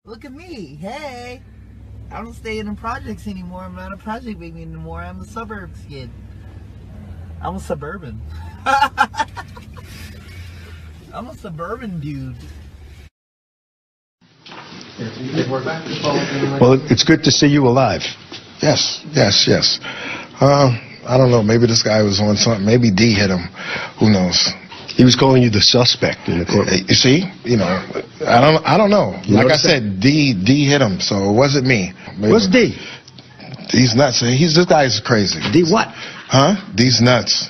Look at me. Hey. I don't stay in the projects anymore. I'm not a project baby anymore. I'm a suburbs kid. I'm a suburban. I'm a suburban dude. Well, it's good to see you alive. Yes. I don't know. Maybe this guy was on something. Maybe D hit him. Who knows? He was calling you the suspect in the courtroom. You see? I don't know. Like I said, D hit him, so it wasn't me. Maybe. What's D? D's nuts. This guy's crazy. D what? Huh? D's nuts.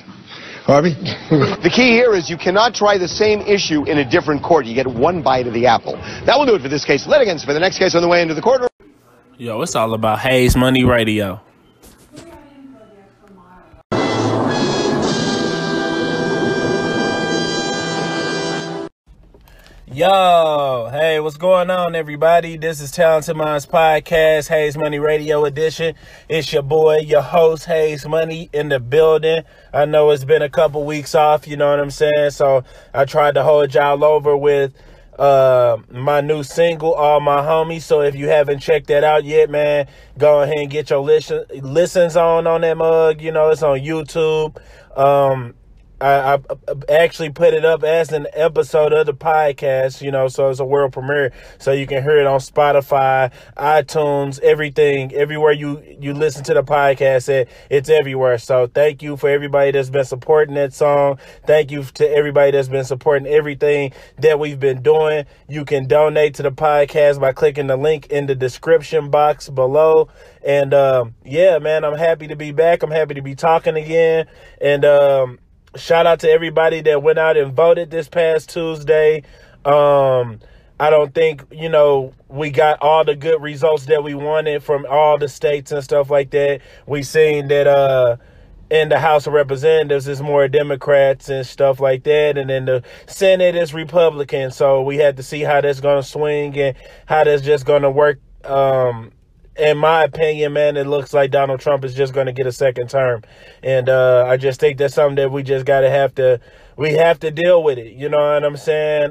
Harvey? The key here is you cannot try the same issue in a different court. You get one bite of the apple. That will do it for this case. Litigants, for the next case on the way into the courtroom. Yo, it's all about Hayes Money Radio. Yo, hey, what's going on, everybody? This is Talented Minds Podcast, Hayes Money Radio Edition. It's your boy, your host, Hayes Money, in the building. I know it's been a couple weeks off, you know what I'm saying? So I tried to hold y'all over with my new single, All My Homies. So if you haven't checked that out yet, man, go ahead and get your listens on that mug. You know, it's on YouTube. I actually put it up as an episode of the podcast, you know, so it's a world premiere. So you can hear it on Spotify, iTunes, everything, everywhere you listen to the podcast, it's everywhere. So thank you for everybody that's been supporting that song. Thank you to everybody that's been supporting everything that we've been doing. You can donate to the podcast by clicking the link in the description box below. And, yeah, man, I'm happy to be back. I'm happy to be talking again. And, shout out to everybody that went out and voted this past Tuesday. I don't think, we got all the good results that we wanted from all the states and stuff like that. We seen that in the House of Representatives is more Democrats and stuff like that. And then the Senate is Republican. So we had to see how that's going to swing and how that's just going to work. In my opinion, man, it looks like Donald Trump is just going to get a second term. And I just think that's something that we just got to have to deal with it. You know what I'm saying?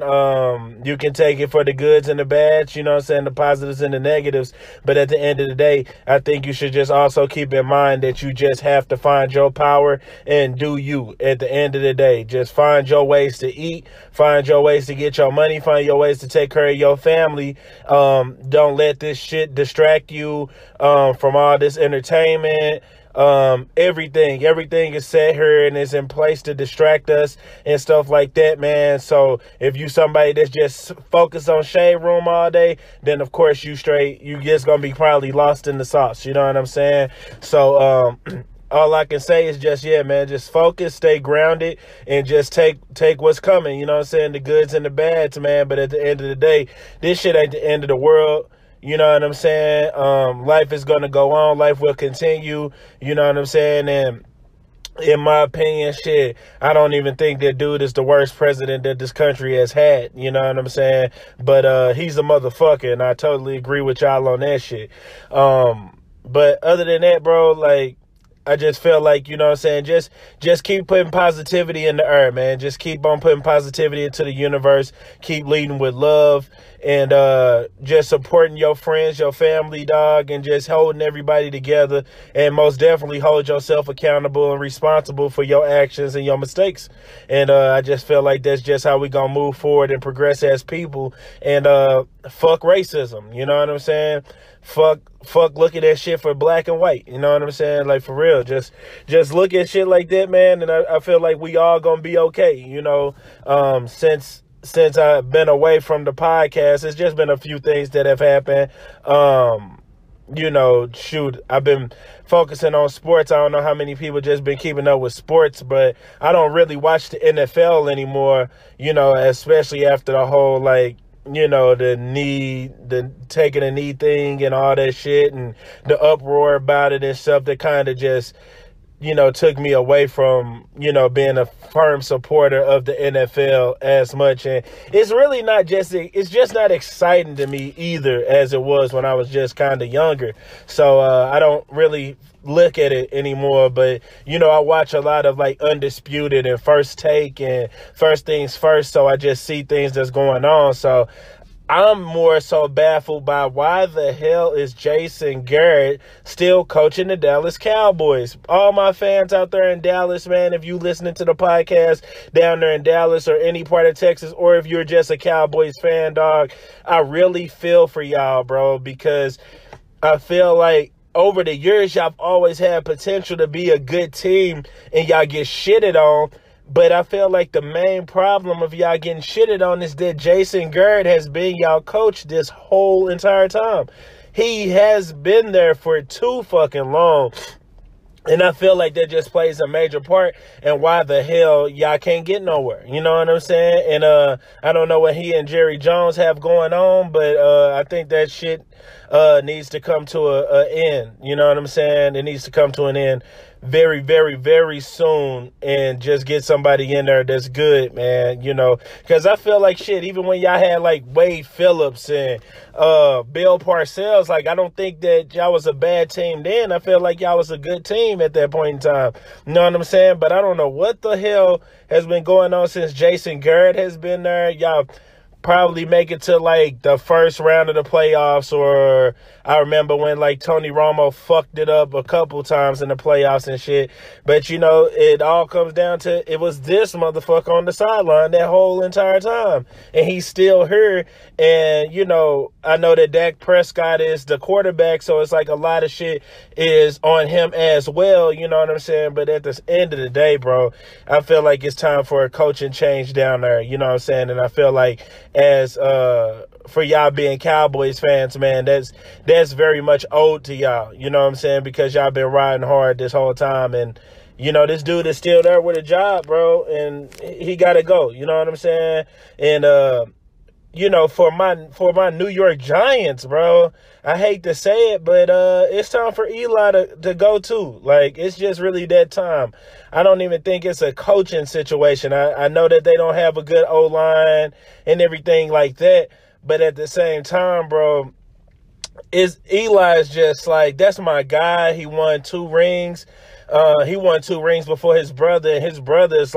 You can take it for the goods and the bads, you know what I'm saying, the positives and the negatives. But at the end of the day, I think you should just also keep in mind that you just have to find your power and do you at the end of the day. Just find your ways to eat, find your ways to get your money, find your ways to take care of your family. Don't let this shit distract you from all this entertainment. Everything is set here and is in place to distract us and stuff like that, man. So if you somebody that's just focused on Shade Room all day, then of course you just gonna be probably lost in the sauce. You know what I'm saying? So, all I can say is just, yeah, man, just focus, stay grounded, and just take what's coming. You know what I'm saying? The goods and the bads, man. But at the end of the day, this shit ain't the end of the world. You know what I'm saying? Life is going to go on. Life will continue. You know what I'm saying? And in my opinion, shit, I don't even think that dude is the worst president that this country has had. You know what I'm saying? But he's a motherfucker, and I totally agree with y'all on that shit. But other than that, bro, like, I just feel like, you know what I'm saying, just keep putting positivity in the air, man. Just keep on putting positivity into the universe. Keep leading with love and just supporting your friends, your family, dog, and just holding everybody together. And most definitely hold yourself accountable and responsible for your actions and your mistakes. And I just feel like that's just how we gonna move forward and progress as people. And fuck racism, you know what I'm saying? Fuck looking at shit for black and white. You know what I'm saying? Like, for real, just look at shit like that, man. And I feel like we all gonna be okay. You know, since I've been away from the podcast, it's just been a few things that have happened. I've been focusing on sports. I don't know how many people just been keeping up with sports, but I don't really watch the NFL anymore, especially after the whole, the taking a knee thing and all that shit and the uproar about it and stuff that kind of just, took me away from, being a firm supporter of the NFL as much. And it's really it's just not exciting to me either as it was when I was just kind of younger. So I don't really look at it anymore, but I watch a lot of Undisputed and First Take and First Things First, so I just see things that's going on. So I'm more so baffled by why the hell is Jason Garrett still coaching the Dallas Cowboys. All my fans out there in Dallas, man, if you listening to the podcast down there in Dallas or any part of Texas, or if you're just a Cowboys fan, dog, I really feel for y'all, bro, because I feel like over the years, y'all have always had potential to be a good team and y'all get shitted on. But I feel like the main problem of y'all getting shitted on is that Jason Garrett has been y'all coach this whole entire time. He has been there for too fucking long. And I feel like that just plays a major part in why the hell y'all can't get nowhere. You know what I'm saying? And I don't know what he and Jerry Jones have going on, but I think that shit needs to come to an end. You know what I'm saying? It needs to come to an end very, very, very soon, and just get somebody in there that's good, man, you know, because I feel like shit, even when y'all had like Wade Phillips and Bill Parcells, like, I don't think that y'all was a bad team then. I feel like y'all was a good team at that point in time. You know what I'm saying? But I don't know what the hell has been going on since Jason Garrett has been there. Y'all probably make it to like the first round of the playoffs, or I remember when like Tony Romo fucked it up a couple times in the playoffs and shit. But you know, it all comes down to it was this motherfucker on the sideline that whole entire time, and he's still here. And you know, I know that Dak Prescott is the quarterback, so it's like a lot of shit is on him as well, you know what I'm saying? But at the end of the day, bro, I feel like it's time for a coaching change down there, you know what I'm saying? And I feel like as for y'all being Cowboys fans, man, that's very much owed to y'all, you know what I'm saying? Because y'all been riding hard this whole time, and you know, this dude is still there with a job, bro, and he gotta go, you know what I'm saying? And you know, for my New York Giants, bro, I hate to say it, but it's time for Eli to go too. Like, it's just really that time. I don't even think it's a coaching situation. I know that they don't have a good O-line and everything like that, but at the same time, bro, Eli's just like, that's my guy. He won 2 rings. He won 2 rings before his brother, and his brother is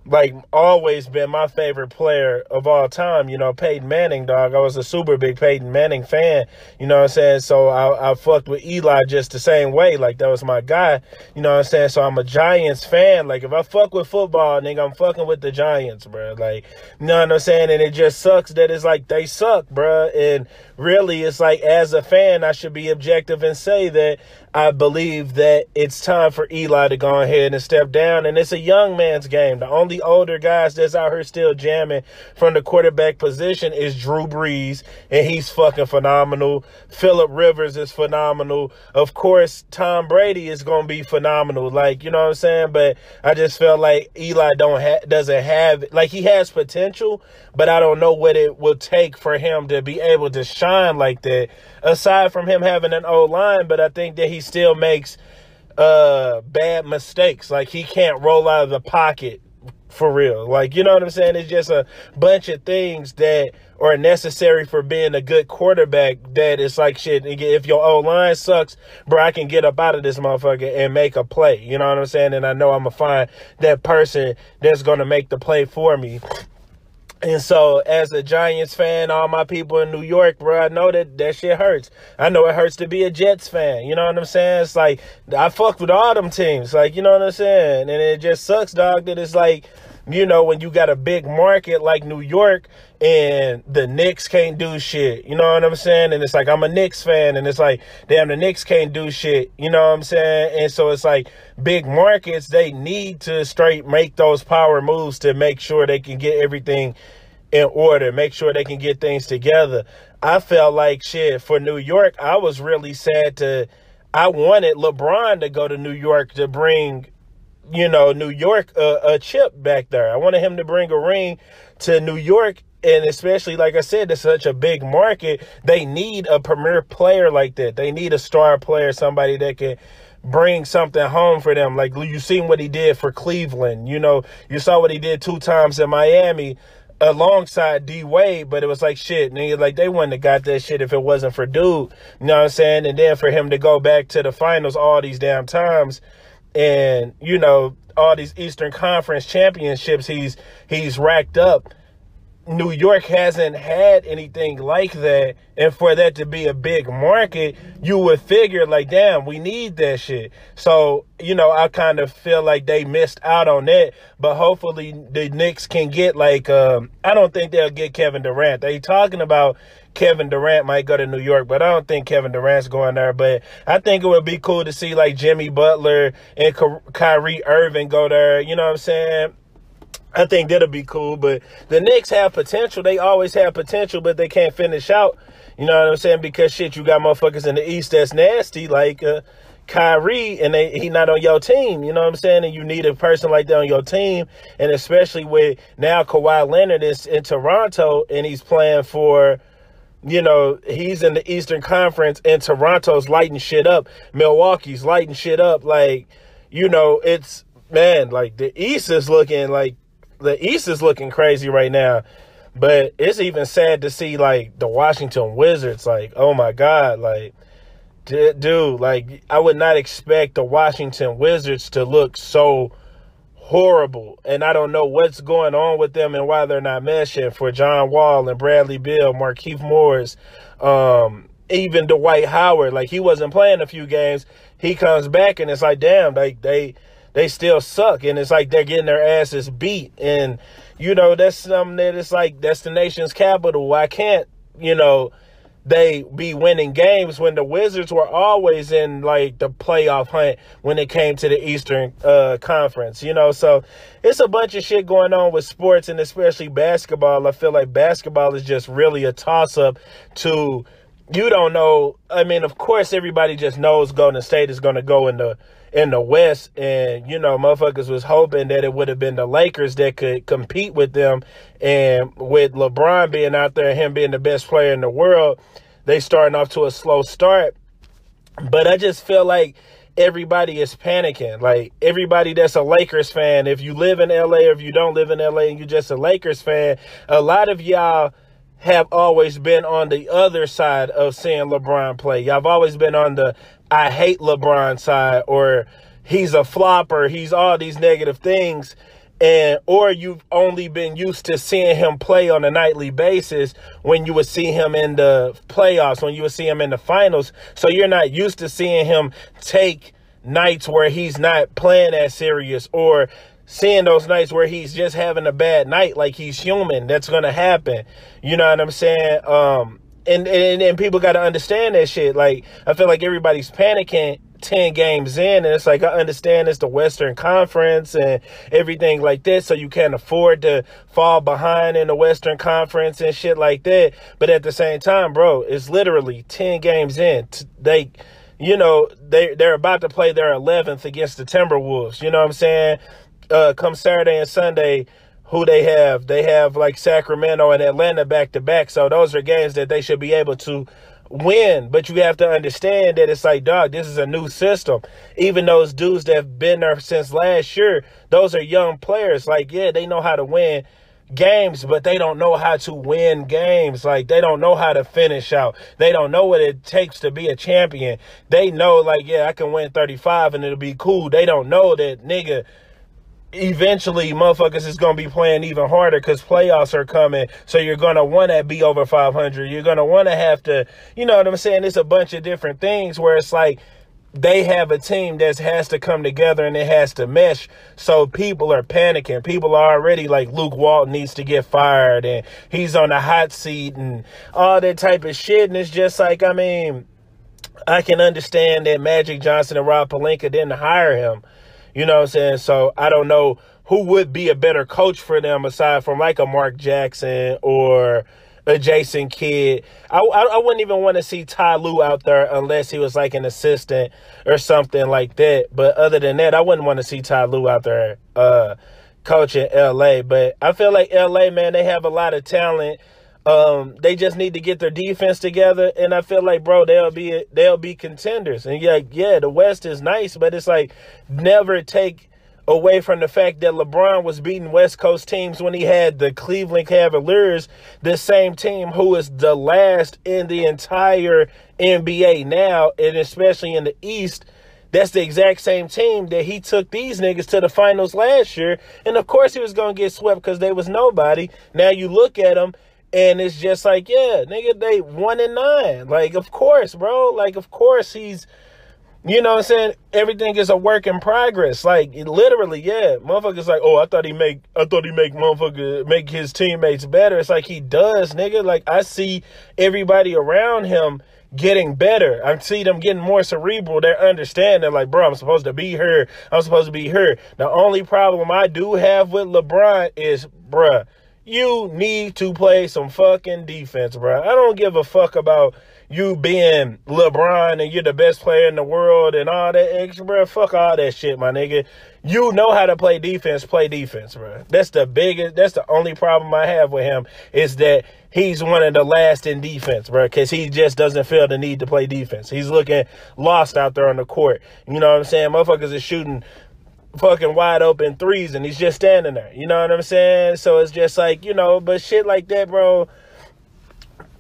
like always been my favorite player of all time, you know, Peyton Manning, dog. I was a super big Peyton Manning fan, you know what I'm saying? So I fucked with Eli just the same way. Like, that was my guy, you know what I'm saying? So I'm a Giants fan. Like, if I fuck with football, nigga, I'm fucking with the Giants, bro. Like, you know what I'm saying? And it just sucks that it's like they suck, bro. And really, it's like, as a fan, I should be objective and say that I believe that it's time for Eli to go ahead and step down. And it's a young man's game. The only older guys that's out here still jamming from the quarterback position is Drew Brees, and he's fucking phenomenal. Phillip Rivers is phenomenal. Of course, Tom Brady is going to be phenomenal. Like, you know what I'm saying? But I just feel like Eli doesn't have, like, he has potential, but I don't know what it will take for him to be able to shine like that, aside from him having an O-line. But I think that he still makes bad mistakes. Like, he can't roll out of the pocket for real. Like, you know what I'm saying? It's just a bunch of things that are necessary for being a good quarterback that it's like, shit, if your O-line sucks, bro, I can get up out of this motherfucker and make a play. You know what I'm saying? And I know I'm going to find that person that's going to make the play for me. And so, as a Giants fan, all my people in New York, bro, I know that shit hurts. I know it hurts to be a Jets fan. You know what I'm saying? It's like, I fucked with all them teams. Like, you know what I'm saying? And it just sucks, dog, that it's like, you know, when you got a big market like New York and the Knicks can't do shit, you know what I'm saying? And it's like, I'm a Knicks fan, and it's like, damn, the Knicks can't do shit, you know what I'm saying? And so it's like, big markets, they need to straight make those power moves to make sure they can get everything in order, make sure they can get things together. I felt like, shit, for New York, I was really sad I wanted LeBron to go to New York to bring, you know, New York a chip back there. I wanted him to bring a ring to New York, and especially, like I said, it's such a big market. They need a premier player like that. They need a star player, somebody that can bring something home for them. Like, you seen what he did for Cleveland. You know, you saw what he did 2 times in Miami alongside D Wade, but it was like, shit, nigga, like, they wouldn't have got that shit if it wasn't for dude. You know what I'm saying? And then for him to go back to the finals all these damn times, and, you know, all these Eastern Conference championships he's racked up. New York hasn't had anything like that, and for that to be a big market, you would figure like, damn, we need that shit. So, you know, I kind of feel like they missed out on that, but hopefully the Knicks can get like, I don't think they'll get Kevin Durant. They talking about Kevin Durant might go to New York, but I don't think Kevin Durant's going there. But I think it would be cool to see like Jimmy Butler and Kyrie Irving go there. You know what I'm saying? I think that'll be cool, but the Knicks have potential. They always have potential, but they can't finish out. You know what I'm saying? Because, shit, you got motherfuckers in the East that's nasty, like Kyrie, and he not on your team. You know what I'm saying? And you need a person like that on your team, and especially with now Kawhi Leonard is in Toronto, and he's playing for, you know, he's in the Eastern Conference, and Toronto's lighting shit up. Milwaukee's lighting shit up. Like, you know, it's, man, like, the East is looking crazy right now, but it's even sad to see like the Washington Wizards. Like, oh my God, like, dude, like I would not expect the Washington Wizards to look so horrible, and I don't know what's going on with them and why they're not meshing. For John Wall and Bradley Beal, Markieff Morris, even Dwight Howard, like he wasn't playing a few games. He comes back and it's like, damn, like they still suck, and it's like they're getting their asses beat. And, you know, that's something that it's like, that's the nation's capital. Why can't, you know, they be winning games when the Wizards were always in, like, the playoff hunt when it came to the Eastern Conference, you know? So it's a bunch of shit going on with sports, and especially basketball. I feel like basketball is just really a toss-up to, you don't know. I mean, of course, everybody just knows Golden State is going to go in the West, and, you know, motherfuckers was hoping that it would have been the Lakers that could compete with them. And with LeBron being out there and him being the best player in the world, they starting off to a slow start. But I just feel like everybody is panicking. Like, everybody that's a Lakers fan, if you live in LA or if you don't live in LA and you're just a Lakers fan, a lot of y'all have always been on the other side of seeing LeBron play. Y'all have always been on the I hate LeBron side, or he's a flopper, he's all these negative things, and or you've only been used to seeing him play on a nightly basis when you would see him in the playoffs, when you would see him in the finals. So you're not used to seeing him take nights where he's not playing as serious, or seeing those nights where he's just having a bad night. Like, he's human. That's going to happen. You know what I'm saying? And people got to understand that shit. Like, I feel like everybody's panicking 10 games in, and it's like, I understand it's the Western Conference and everything like that, so you can't afford to fall behind in the Western Conference and shit like that. But at the same time, bro, it's literally 10 games in. You know, they're about to play their 11th against the Timberwolves. You know what I'm saying? Come Saturday and Sunday, who they have? They have like Sacramento and Atlanta back to back. So those are games that they should be able to win. But you have to understand that it's like, dog, this is a new system. Even those dudes that have been there since last year, those are young players. Like, yeah, they know how to win games, but they don't know how to win games. Like, they don't know how to finish out. They don't know what it takes to be a champion. They know, like, yeah, I can win 35 and it'll be cool. They don't know that, nigga, eventually motherfuckers is going to be playing even harder because playoffs are coming. So you're going to want to be over 500. You're going to want to have to, you know what I'm saying? It's a bunch of different things where it's like they have a team that has to come together and it has to mesh. So people are panicking. People are already like, Luke Walton needs to get fired and he's on the hot seat and all that type of shit. And it's just like, I mean, I can understand that Magic Johnson and Rob Pelinka didn't hire him. You know what I'm saying? So I don't know who would be a better coach for them aside from like a Mark Jackson or a Jason Kidd. I wouldn't even want to see Ty Lue out there unless he was like an assistant or something like that. But other than that, I wouldn't want to see Ty Lue out there coaching LA. But I feel like LA, man, they have a lot of talent. They just need to get their defense together, and I feel like, bro, they'll be contenders. And yeah, the West is nice, but it's like, never take away from the fact that LeBron was beating West Coast teams when he had the Cleveland Cavaliers, the same team who is the last in the entire NBA now, and especially in the East. that's the exact same team that he took these niggas to the finals last year. And of course he was going to get swept because they was nobody. Now you look at them and it's just like, yeah, nigga, they 1-9. Like, of course, bro. Like, of course he's, you know what I'm saying? Everything is a work in progress. Like, literally, yeah. Motherfuckers like, oh, I thought he make his teammates better. It's like he does, nigga. Like, I see everybody around him getting better. I see them getting more cerebral. They're understanding, like, bro, I'm supposed to be here. I'm supposed to be here. The only problem I do have with LeBron is, bruh, you need to play some fucking defense, bruh. I don't give a fuck about you being LeBron and you're the best player in the world and all that extra, bro. Fuck all that shit, my nigga. You know how to play defense, bro. That's the only problem I have with him is that he's one of the last in defense, bro, because he just doesn't feel the need to play defense. He's looking lost out there on the court. You know what I'm saying? Motherfuckers is shooting fucking wide open threes and he's just standing there. You know what I'm saying? So it's just like, you know, but shit like that, bro,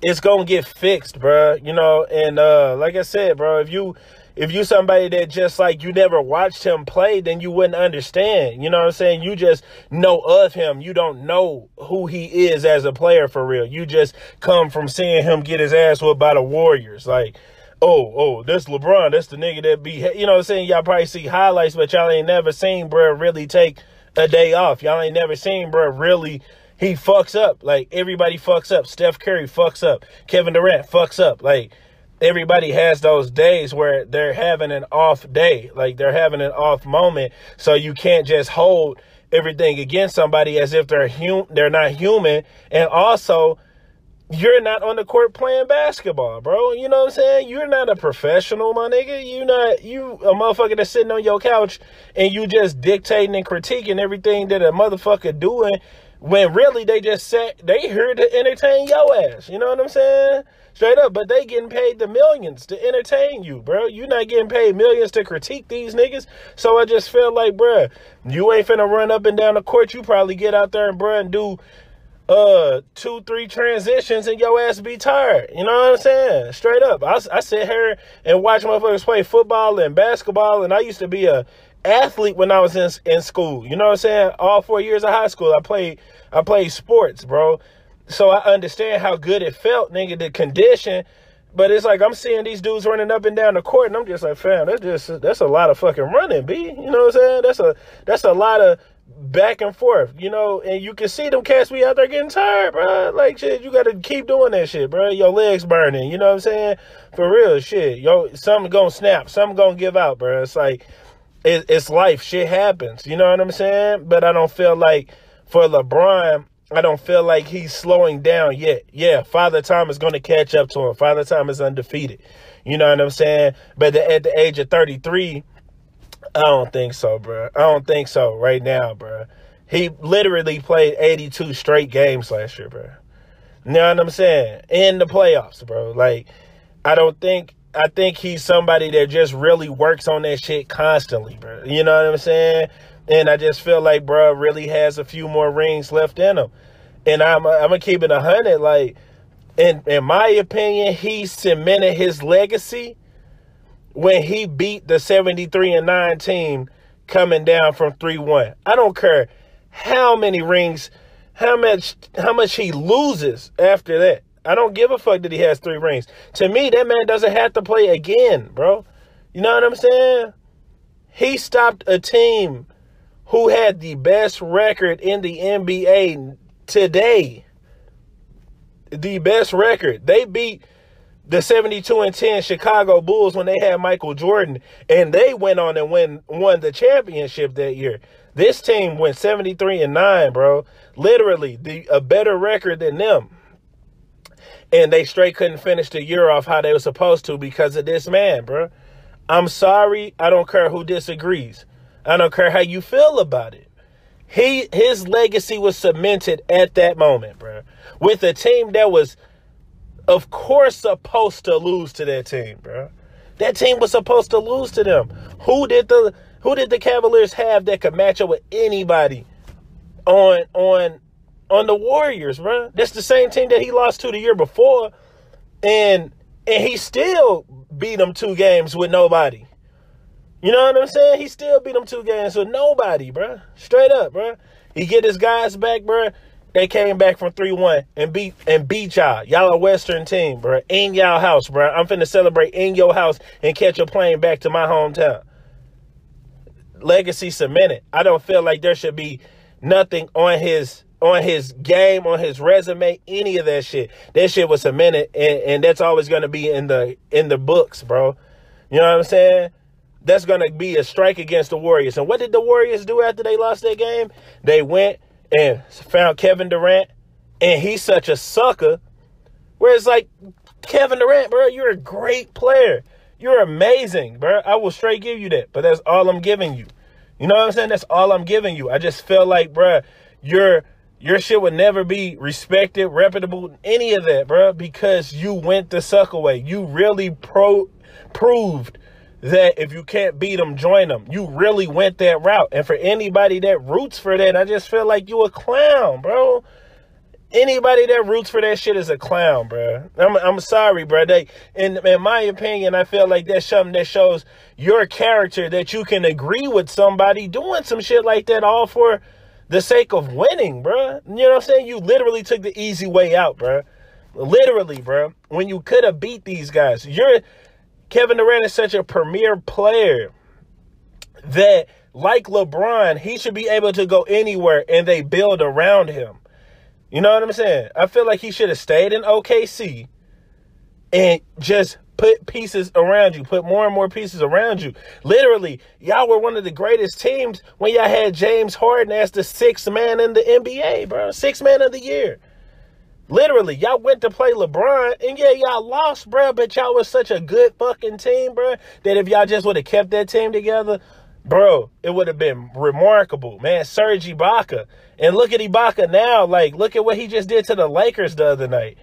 it's gonna get fixed, bro. You know, and like I said, bro, if you somebody that just like you never watched him play, then you wouldn't understand. You know what I'm saying? You just know of him. You don't know who he is as a player for real. You just come from seeing him get his ass whooped by the Warriors. Like, oh, that's LeBron. That's the nigga that be, you know what I'm saying? Y'all probably see highlights, but y'all ain't never seen bro really take a day off. Y'all ain't never seen bro really. He fucks up. Like, everybody fucks up. Steph Curry fucks up. Kevin Durant fucks up. Like, everybody has those days where they're having an off day. Like, they're having an off moment. So you can't just hold everything against somebody as if they're not human. And also, you're not on the court playing basketball, bro. You know what I'm saying? You're not a professional, my nigga. You a motherfucker that's sitting on your couch and you just dictating and critiquing everything that a motherfucker doing. When really they here to entertain your ass. You know what I'm saying? Straight up. But they getting paid the millions to entertain you, bro. You not getting paid millions to critique these niggas. So I just feel like, bro, you ain't finna run up and down the court. You probably get out there and, bro, and do 2-3 transitions and your ass be tired. You know what I'm saying? Straight up. I sit here and watch motherfuckers play football and basketball, and I used to be a athlete when I was in school. You know what I'm saying? All 4 years of high school, I played sports, bro. So I understand how good it felt, nigga, the condition. But it's like I'm seeing these dudes running up and down the court, and I'm just like, fam, that's a lot of fucking running, B. You know what I'm saying? That's a lot of back and forth, you know, and you can see them cats be out there getting tired, bro. Like, shit, you got to keep doing that shit, bro. Your legs burning, you know what I'm saying? For real, shit. Something gonna snap, something gonna give out, bro. It's like, it's life. Shit happens. You know what I'm saying? But I don't feel like for LeBron, I don't feel like he's slowing down yet. Yeah, Father Time is going to catch up to him. Father Time is undefeated. You know what I'm saying? But at the age of 33, I don't think so, bro. I don't think so right now, bro. He literally played 82 straight games last year, bro. You know what I'm saying? In the playoffs, bro. Like, I think he's somebody that just really works on that shit constantly, bro. You know what I'm saying? And I just feel like, bro, really has a few more rings left in him. And I'm going to keep it 100. Like, in my opinion, he cemented his legacy when he beat the 73-9 team coming down from 3-1. I don't care how many rings, how much he loses after that. I don't give a fuck that he has 3 rings. To me, that man doesn't have to play again, bro. You know what I'm saying? He stopped a team who had the best record in the NBA today. The best record. They beat the 72-10 Chicago Bulls when they had Michael Jordan, and they went on and won the championship that year. This team went 73-9, bro. Literally, a better record than them. And they straight couldn't finish the year off how they were supposed to because of this man, bro. I'm sorry. I don't care who disagrees. I don't care how you feel about it. His legacy was cemented at that moment, bro. With a team that was, of course, supposed to lose to that team, bro. That team was supposed to lose to them. Who did the Cavaliers have that could match up with anybody on the Warriors, bro? That's the same team that he lost to the year before, and he still beat them 2 games with nobody. You know what I'm saying? He still beat them 2 games with nobody, bro. Straight up, bro. He get his guys back, bro. They came back from 3-1 and beat y'all. Y'all a Western team, bro. In y'all house, bro. I'm finna celebrate in your house and catch a plane back to my hometown. Legacy cemented. I don't feel like there should be nothing on his game, on his resume, any of that shit. That shit was cemented, and that's always gonna be in the books, bro. You know what I'm saying? That's gonna be a strike against the Warriors. And what did the Warriors do after they lost that game? They went and found Kevin Durant, and he's such a sucker. Where it's like, Kevin Durant, bro, you're a great player. You're amazing, bro. I will straight give you that, but that's all I'm giving you. You know what I'm saying? That's all I'm giving you. I just feel like, bro, your shit would never be respected, reputable, any of that, bro, because you went the sucker way. You really proved that if you can't beat them, join them. You really went that route. And for anybody that roots for that, I just feel like you a clown, bro. Anybody that roots for that shit is a clown, bro. I'm sorry, bro. In my opinion, I feel like that's something that shows your character, that you can agree with somebody doing some shit like that all for the sake of winning, bro. You know what I'm saying? You literally took the easy way out, bro. Literally, bro. When you could have beat these guys. Kevin Durant is such a premier player that, like LeBron, he should be able to go anywhere and they build around him. You know what I'm saying? I feel like he should have stayed in OKC and just put pieces around you, put more and more pieces around you. Literally, y'all were one of the greatest teams when y'all had James Harden as the 6th man in the NBA, bro. 6th man of the year. Literally, y'all went to play LeBron, and yeah, y'all lost, bro, but y'all was such a good fucking team, bro, that if y'all just would have kept that team together, bro, it would have been remarkable, man. Serge Ibaka. And look at Ibaka now. Like, look at what he just did to the Lakers the other night.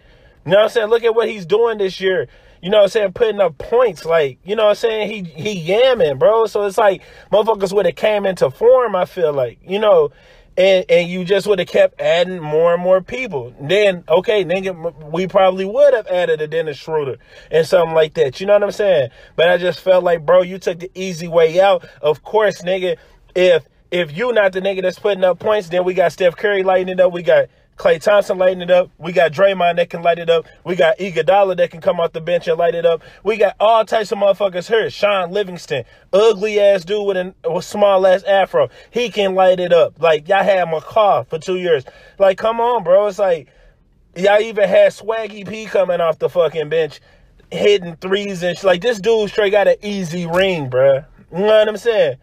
You know what I'm saying? Look at what he's doing this year. You know what I'm saying? Putting up points. Like, you know what I'm saying? He yamming, bro. So it's like motherfuckers would have came into form, I feel like. You know, and you just would have kept adding more and more people. Then, okay, nigga, we probably would have added a Dennis Schroeder and something like that. You know what I'm saying? But I just felt like, bro, you took the easy way out. Of course, nigga, if you not the nigga that's putting up points, then we got Steph Curry lighting it up. We got Klay Thompson lighting it up. We got Draymond that can light it up. We got Iguodala that can come off the bench and light it up. We got all types of motherfuckers here. Sean Livingston, ugly ass dude with a small ass afro. He can light it up. Like, y'all had McCaw for 2 years. Like, come on, bro. It's like, y'all even had Swaggy P coming off the fucking bench, hitting threes and shit. Like, this dude straight got an easy ring, bro. You know what I'm saying?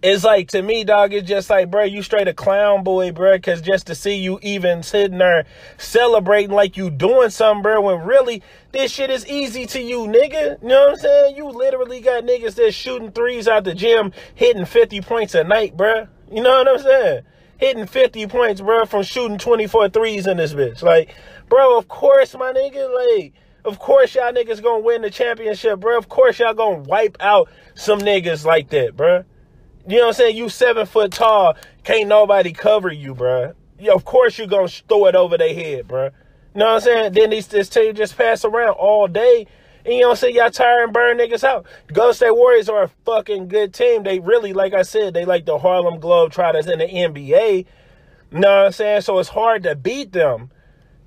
It's like, to me, dog, it's just like, bro, you straight a clown boy, bro, because just to see you even sitting there celebrating like you doing something, bro, when really this shit is easy to you, nigga. You know what I'm saying? You literally got niggas that's shooting threes out the gym, hitting 50 points a night, bro. You know what I'm saying? Hitting 50 points, bro, from shooting 24 threes in this bitch. Like, bro, of course, my nigga, like, of course y'all niggas gonna win the championship, bro. Of course y'all gonna wipe out some niggas like that, bro. You know what I'm saying? You 7 foot tall. Can't nobody cover you, bro. Yeah, of course you going to throw it over their head, bro. You know what I'm saying? Then this team just pass around all day. And you know what I'm saying? Y'all tire and burn niggas out. Golden State Warriors are a fucking good team. They really, like I said, they like the Harlem Globetrotters in the NBA. You know what I'm saying? So it's hard to beat them.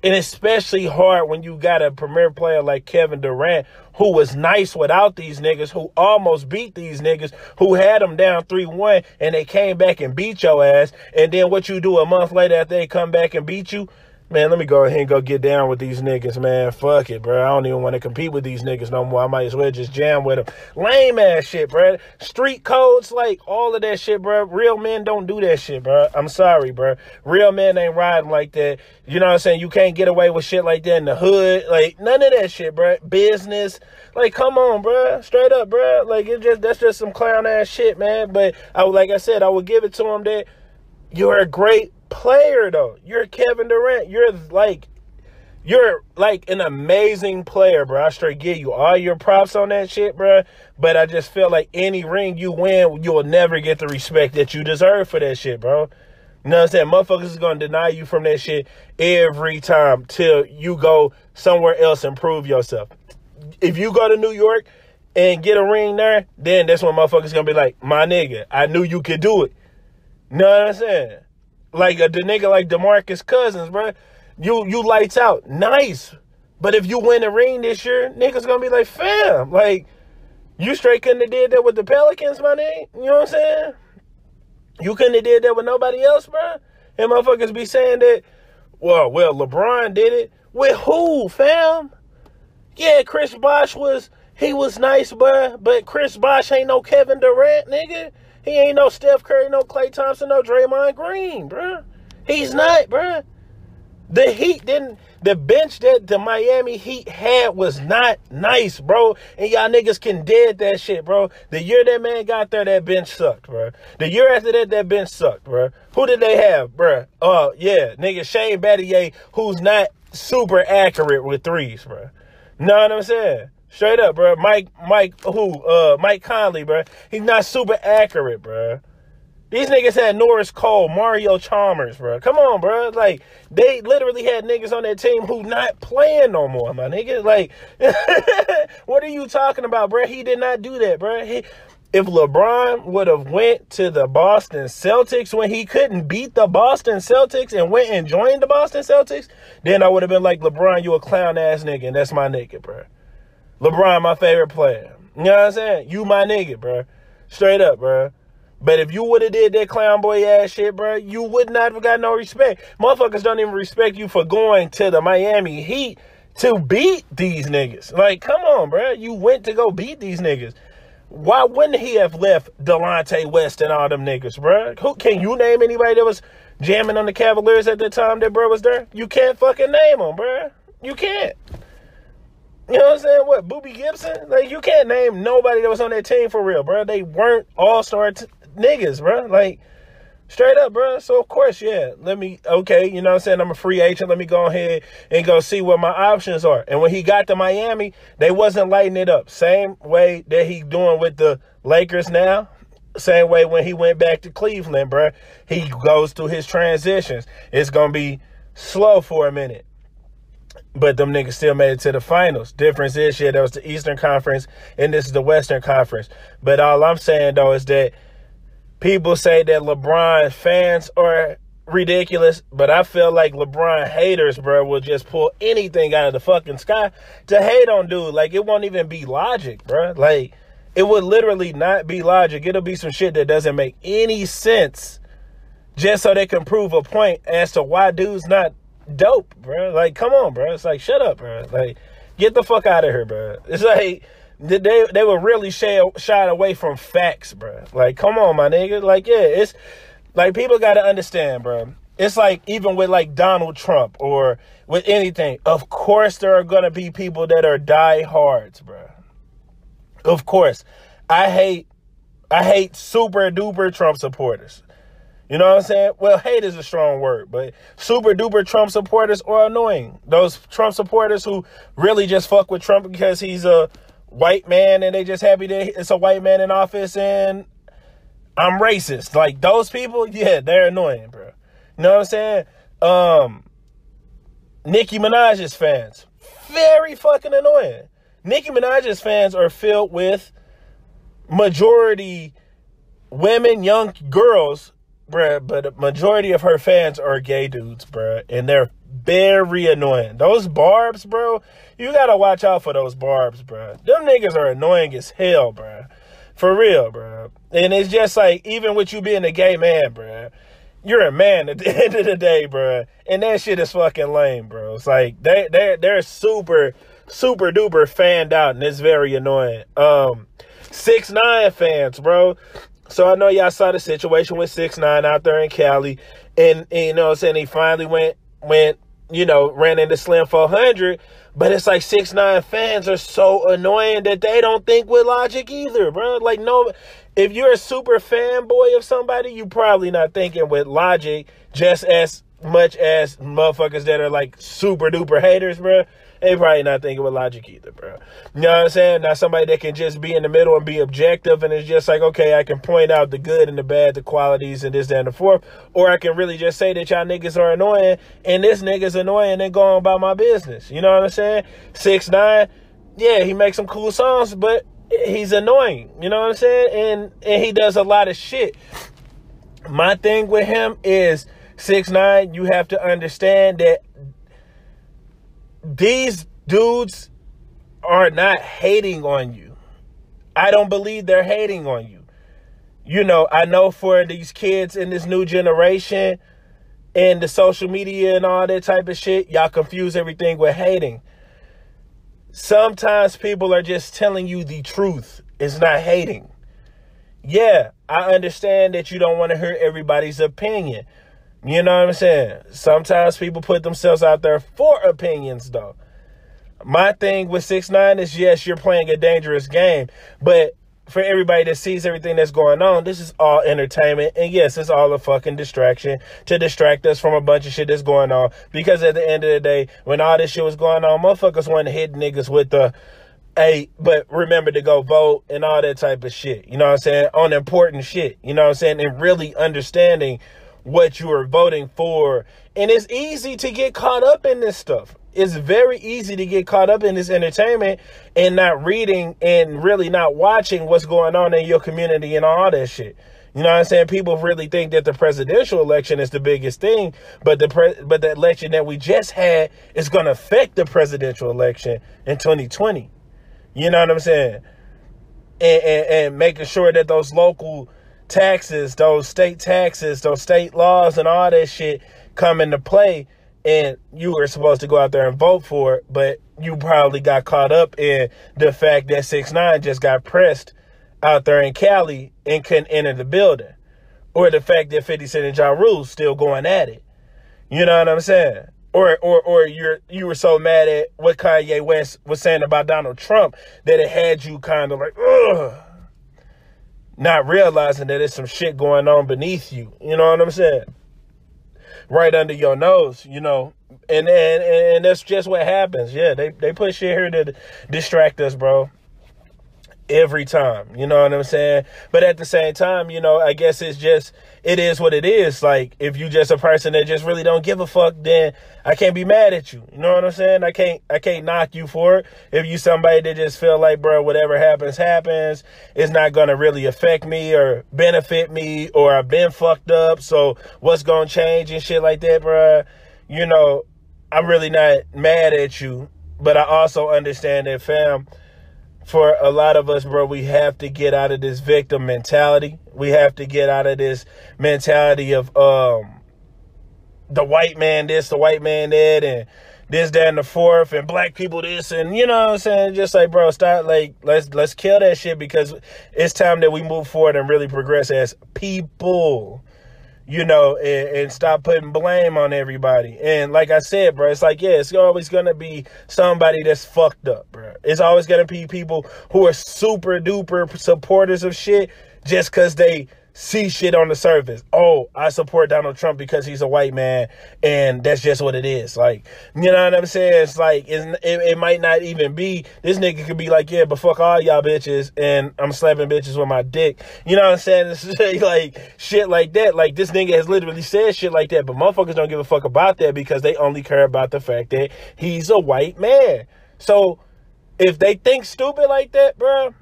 And especially hard when you got a premier player like Kevin Durant, who was nice without these niggas, who almost beat these niggas, who had them down 3-1, and they came back and beat your ass. And then what you do a month later after they come back and beat you? Man, let me go ahead and go get down with these niggas, man. Fuck it, bro. I don't even want to compete with these niggas no more. I might as well just jam with them. Lame ass shit, bro. Street codes, like all of that shit, bro. Real men don't do that shit, bro. I'm sorry, bro. Real men ain't riding like that. You know what I'm saying? You can't get away with shit like that in the hood. Like, none of that shit, bro. Business. Like, come on, bro. Straight up, bro. Like, that's just some clown ass shit, man. But like I said, I would give it to him that you're a great player, though. You're Kevin Durant. You're like an amazing player, bro. I straight give you all your props on that shit, bro. But I just feel like any ring you win, you'll never get the respect that you deserve for that shit, bro. You know what I'm saying? Motherfuckers is going to deny you from that shit every time till you go somewhere else and prove yourself. If you go to New York, and get a ring there, then that's when motherfuckers gonna be like, my nigga, I knew you could do it. You know what I'm saying? Like the nigga like DeMarcus Cousins, bro. You lights out. Nice. But if you win the ring this year, niggas gonna be like, fam, like, you straight couldn't have did that with the Pelicans, my nigga. You know what I'm saying? You couldn't have did that with nobody else, bro. And motherfuckers be saying that, well, LeBron did it. With who, fam? Yeah, Chris Bosh was nice, bro. But Chris Bosh ain't no Kevin Durant, nigga. He ain't no Steph Curry, no Klay Thompson, no Draymond Green, bro. He's not, bro. The bench that the Miami Heat had was not nice, bro. And y'all niggas can dead that shit, bro. The year that man got there, that bench sucked, bro. The year after that bench sucked, bro. Who did they have, bro? Yeah, nigga, Shane Battier, who's not super accurate with threes, bro. Know what I'm saying? Straight up, bro. Mike Conley, bro. He's not super accurate, bro. These niggas had Norris Cole, Mario Chalmers, bro. Come on, bro. Like, they literally had niggas on that team who not playing no more, my nigga. Like, what are you talking about, bro? He did not do that, bro. If LeBron would have went to the Boston Celtics when he couldn't beat the Boston Celtics and went and joined the Boston Celtics, then I would have been like, LeBron, you a clown-ass nigga, and that's my nigga, bro. LeBron, my favorite player. You know what I'm saying? You my nigga, bro. Straight up, bro. But if you would have did that clown boy ass shit, bro, you would not have got no respect. Motherfuckers don't even respect you for going to the Miami Heat to beat these niggas. Like, come on, bro. You went to go beat these niggas. Why wouldn't he have left Delonte West and all them niggas, bro? Can you name anybody that was jamming on the Cavaliers at the time that bro was there? You can't fucking name them, bro. You can't. You know what I'm saying? What, Boobie Gibson? Like, you can't name nobody that was on that team for real, bro. They weren't all-star niggas, bro. Like, straight up, bro. So, of course, yeah. Okay, you know what I'm saying? I'm a free agent. Let me go ahead and go see what my options are. And when he got to Miami, they wasn't lighting it up. Same way that he doing with the Lakers now. Same way when he went back to Cleveland, bro. He goes through his transitions. It's going to be slow for a minute. But them niggas still made it to the finals. Difference is, that was the Eastern Conference, and this is the Western Conference. But all I'm saying, though, is that people say that LeBron fans are ridiculous, but I feel like LeBron haters, bro, will just pull anything out of the fucking sky to hate on dude. Like, it won't even be logic, bro. Like, it would literally not be logic. It'll be some shit that doesn't make any sense just so they can prove a point as to why dude's not dope, bro. Like, come on, bro. It's like, shut up, bro. Like, get the fuck out of here, bro. It's like, they were really shied away from facts, bro. Like, come on, my nigga. Like, yeah, it's like, people got to understand, bro. It's like, even with like Donald Trump or with anything, of course there are going to be people that are diehards, bro. Of course. I hate super duper Trump supporters. You know what I'm saying? Well, hate is a strong word, but super duper Trump supporters are annoying. Those Trump supporters who really just fuck with Trump because he's a white man and they just happy that it's a white man in office and I'm racist. Like, those people, yeah, they're annoying, bro. You know what I'm saying? Nicki Minaj's fans, very fucking annoying. Nicki Minaj's fans are filled with majority women, young girls, bruh, but a majority of her fans are gay dudes, bruh, and they're very annoying. Those barbs, bro, you gotta watch out for those barbs, bruh. Them niggas are annoying as hell, bruh. For real, bruh. And it's just like, even with you being a gay man, bruh, you're a man at the end of the day, bruh. And that shit is fucking lame, bro. It's like, they're super duper fanned out, and it's very annoying. 6ix9ine fans, bro. So I know y'all saw the situation with 6ix9ine out there in Cali, and you know what I'm saying, he finally went, you know, ran into Slim 400, but it's like 6ix9ine fans are so annoying that they don't think with logic either, bro. Like, no, if you're a super fanboy of somebody, you probably not thinking with logic just as much as motherfuckers that are like super duper haters, bro. They probably not thinking with logic either, bro. You know what I'm saying? Not somebody that can just be in the middle and be objective, and it's just like, okay, I can point out the good and the bad, the qualities, and this, that, and the fourth. Or I can really just say that y'all niggas are annoying, and this nigga's annoying, and go on about my business. You know what I'm saying? 6ix9ine, yeah, he makes some cool songs, but he's annoying. You know what I'm saying? And he does a lot of shit. My thing with him is 6ix9ine. You have to understand that these dudes are not hating on you. I don't believe they're hating on you. You know, I know for these kids in this new generation and the social media and all that type of shit, y'all confuse everything with hating. Sometimes people are just telling you the truth. It's not hating. Yeah, I understand that you don't want to hear everybody's opinion. You know what I'm saying? Sometimes people put themselves out there for opinions, though. My thing with 6ix9ine is, yes, you're playing a dangerous game, but for everybody that sees everything that's going on, this is all entertainment. And yes, it's all a fucking distraction to distract us from a bunch of shit that's going on. Because at the end of the day, when all this shit was going on, motherfuckers wanted to hit niggas with the, hey, but remember to go vote and all that type of shit. You know what I'm saying? On important shit. You know what I'm saying? And really understanding what you are voting for. And it's easy to get caught up in this stuff. It's very easy to get caught up in this entertainment and not reading and really not watching what's going on in your community and all that shit. You know what I'm saying? People really think that the presidential election is the biggest thing, but the election that we just had is going to affect the presidential election in 2020. You know what I'm saying? And making sure that those local taxes, those state taxes, those state laws and all that shit come into play. And you were supposed to go out there and vote for it, but you probably got caught up in the fact that 6ix9ine just got pressed out there in Cali and couldn't enter the building. Or the fact that 50 Cent and Ja Rule's still going at it. You know what I'm saying? Or you were so mad at what Kanye West was saying about Donald Trump that it had you kind of like, ugh. Not realizing that there's some shit going on beneath you. You know what I'm saying? Right under your nose, you know, and that's just what happens. Yeah, they put shit here to distract us, bro. Every time, you know what I'm saying? But at the same time, you know, I guess it is what it is. Like, if you just a person that just really don't give a fuck, then I can't be mad at you. You know what I'm saying? I can't knock you for it. If you somebody that just feel like, bro, whatever happens, it's not going to really affect me or benefit me, or I've been fucked up, so what's going to change and shit like that, bro. You know, I'm really not mad at you, but I also understand that, fam, for a lot of us, bro, we have to get out of this victim mentality. We have to get out of this mentality of the white man this, the white man that, and this, that, and the fourth, and black people this, and you know what I'm saying? Just like, bro, stop, like, let's kill that shit, because it's time that we move forward and really progress as people. You know, and stop putting blame on everybody. And like I said, bro, it's like, yeah, it's always going to be somebody that's fucked up, bro. It's always going to be people who are super duper supporters of shit just because they see shit on the surface. Oh, I support Donald Trump because he's a white man, and that's just what it is. Like, you know what I'm saying? It's like, it might not even be, this nigga could be like, yeah, but fuck all y'all bitches, and I'm slapping bitches with my dick. You know what I'm saying? It's like, shit like that. Like, this nigga has literally said shit like that, but motherfuckers don't give a fuck about that because they only care about the fact that he's a white man. So, if they think stupid like that, bro,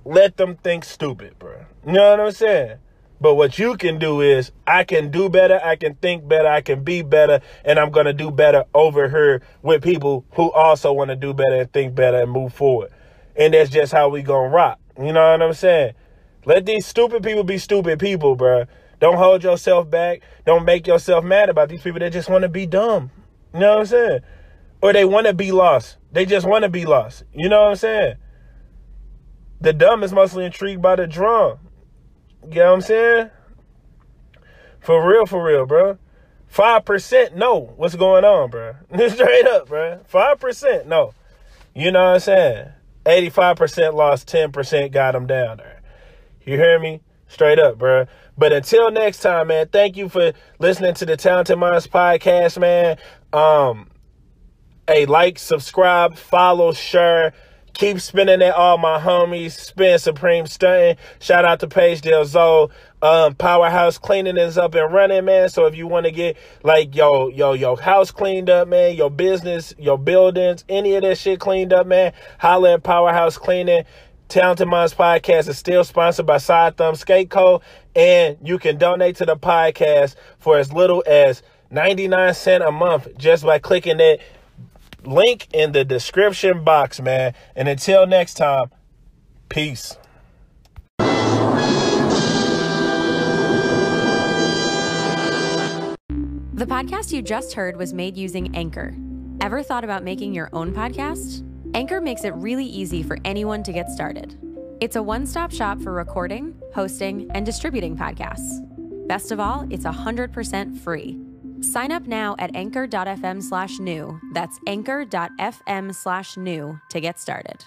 let them think stupid, bro. You know what I'm saying? But what you can do is, I can do better, I can think better, I can be better, and I'm going to do better over here with people who also want to do better and think better and move forward. And that's just how we going to rock. You know what I'm saying? Let these stupid people be stupid people, bro. Don't hold yourself back. Don't make yourself mad about these people that just want to be dumb. You know what I'm saying? Or they want to be lost. They just want to be lost. You know what I'm saying? The dumb is mostly intrigued by the drum. You know what I'm saying? For real, bro. 5% know what's going on, bro. Straight up, bro. 5% know. You know what I'm saying? 85% lost, 10% got them down there. You hear me? Straight up, bro. But until next time, man, thank you for listening to the Talented Minds podcast, man. Hey, like, subscribe, follow, share. Keep spinning at all my homies. Spin Supreme Stunting. Shout out to Paige Del Zol. Powerhouse Cleaning is up and running, man. So if you want to get like your house cleaned up, man, your business, your buildings, any of that shit cleaned up, man, holla at Powerhouse Cleaning. Talented Minds Podcast is still sponsored by Side Thumb Skate Co. And you can donate to the podcast for as little as 99 cents a month just by clicking that link in the description box, man. And until next time, peace. The podcast you just heard was made using Anchor. Ever thought about making your own podcast? Anchor makes it really easy for anyone to get started. It's a one-stop shop for recording, hosting, and distributing podcasts. Best of all, it's 100% free. Sign up now at anchor.fm/new. That's anchor.fm/new to get started.